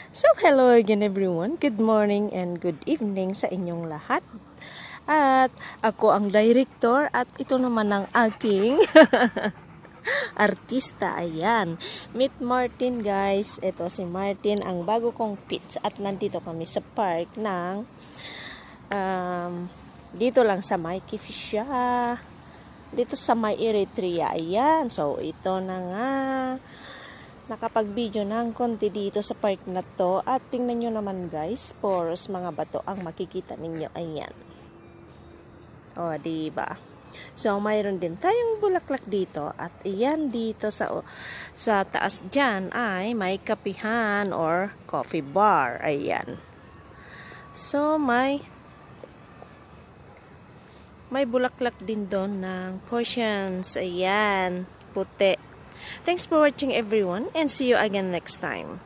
So, hello again everyone. Good morning and good evening sa inyong lahat. At ako ang director at ito naman ang aking artista. Ayan. Meet Martin guys. Ito si Martin, ang bago kong pits. At nandito kami sa park ng dito lang sa may Kifisya. Dito sa may Eritrea. Ayan. So, ito na nga. Nakapag-video ng konti dito sa park na to. At tingnan nyo naman guys, poros mga bato ang makikita ninyo. Ayan. O, diba? So, mayroon din tayong bulaklak dito. At iyan dito sa taas dyan ay may kapihan or coffee bar. Ayan. So, may bulaklak din doon ng portions. Ayan. Puti. Thanks for watching everyone and see you again next time.